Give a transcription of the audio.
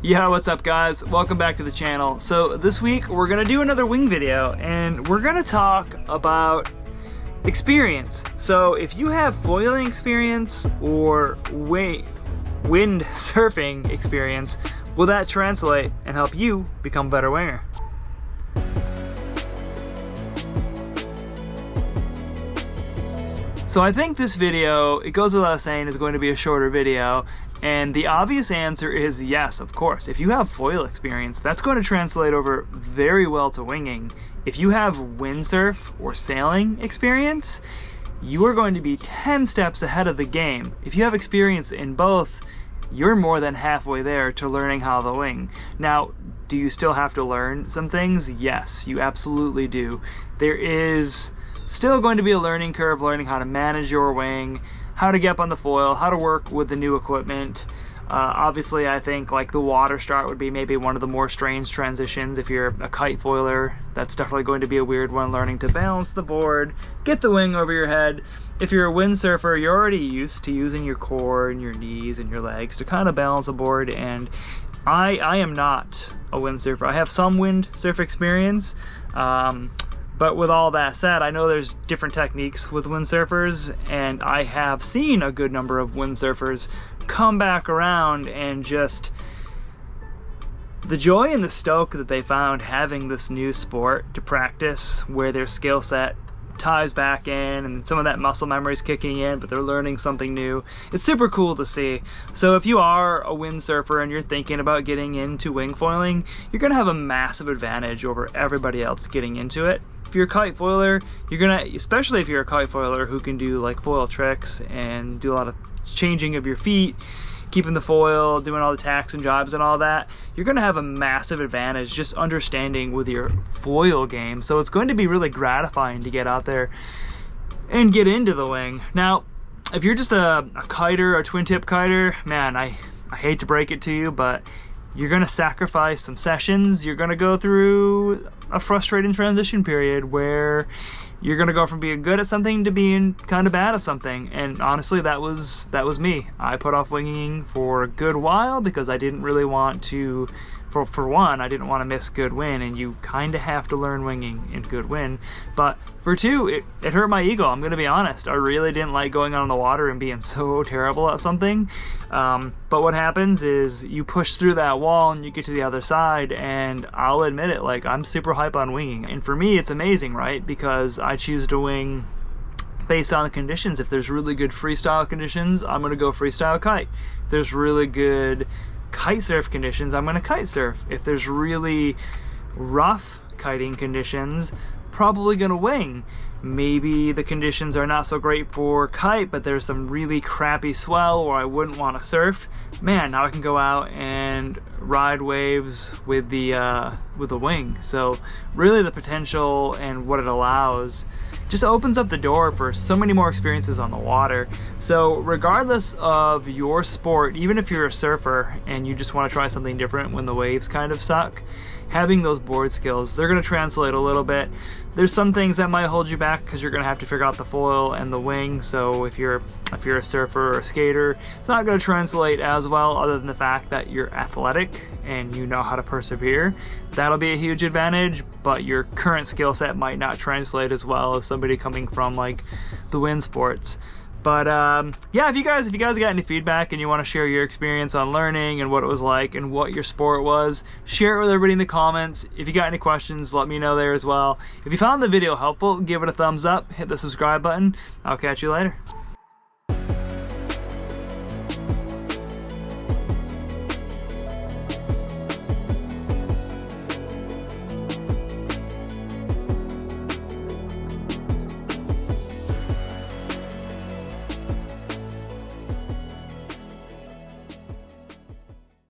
Yeah, what's up guys? Welcome back to the channel. So this week we're gonna do another wing video and we're gonna talk about experience. So if you have foiling experience or wind surfing experience, will that translate and help you become a better winger? So I think this video, it goes without saying, is going to be a shorter video. And the obvious answer is yes, of course. If you have foil experience, that's going to translate over very well to winging. If you have windsurf or sailing experience, you are going to be 10 steps ahead of the game. If you have experience in both, you're more than halfway there to learning how to wing. Now, do you still have to learn some things? Yes, you absolutely do. There is still going to be a learning curve, learning how to manage your wing, how to get up on the foil, how to work with the new equipment. Obviously, I think like the water start would be maybe one of the more strange transitions. If you're a kite foiler, that's definitely going to be a weird one, learning to balance the board, get the wing over your head. If you're a windsurfer, you're already used to using your core and your knees and your legs to kind of balance a board, and I am not a windsurfer. I have some windsurf experience, but with all that said, I know there's different techniques with windsurfers, and I have seen a good number of windsurfers come back around and just the joy and the stoke that they found having this new sport to practice, where their skill set ties back in and some of that muscle memory is kicking in, but they're learning something new. It's super cool to see. So if you are a windsurfer and you're thinking about getting into wing foiling, you're gonna have a massive advantage over everybody else getting into it. If you're a kite foiler, you're gonna, especially if you're a kite foiler who can do like foil tricks and do a lot of changing of your feet, keeping the foil, doing all the tacks and jobs and all that, you're gonna have a massive advantage just understanding with your foil game. So it's going to be really gratifying to get out there and get into the wing. Now, if you're just a kiter, a twin tip kiter, man, I hate to break it to you, but you're gonna sacrifice some sessions. You're gonna go through a frustrating transition period where you're gonna go from being good at something to being kind of bad at something. And honestly, that was me. I put off winging for a good while because I didn't really want to, for one, I didn't want to miss good win, and you kind of have to learn winging in good win. But for two, it hurt my ego, I'm gonna be honest. I really didn't like going out on the water and being so terrible at something. But what happens is you push through that wall and you get to the other side, and I'll admit it, like, I'm super hype on winging. And for me, it's amazing, right? Because I choose to wing based on the conditions. If there's really good freestyle conditions, I'm gonna go freestyle kite. If there's really good kite surf conditions, I'm gonna kite surf. If there's really rough kiting conditions, probably gonna wing. Maybe the conditions are not so great for kite, but there's some really crappy swell where I wouldn't want to surf. Man, now I can go out and ride waves with the wing. So really the potential and what it allows just opens up the door for so many more experiences on the water. So regardless of your sport, even if you're a surfer and you just want to try something different when the waves kind of suck, having those board skills, they're going to translate a little bit. There's some things that might hold you back because you're going to have to figure out the foil and the wing. So if you're a surfer or a skater, it's not going to translate as well, other than the fact that you're athletic and you know how to persevere. That'll be a huge advantage, but your current skill set might not translate as well as somebody coming from like the wind sports. But yeah, if you guys got any feedback and you want to share your experience on learning and what it was like and what your sport was, share it with everybody in the comments. If you got any questions, let me know there as well. If you found the video helpful, give it a thumbs up, hit the subscribe button. I'll catch you later.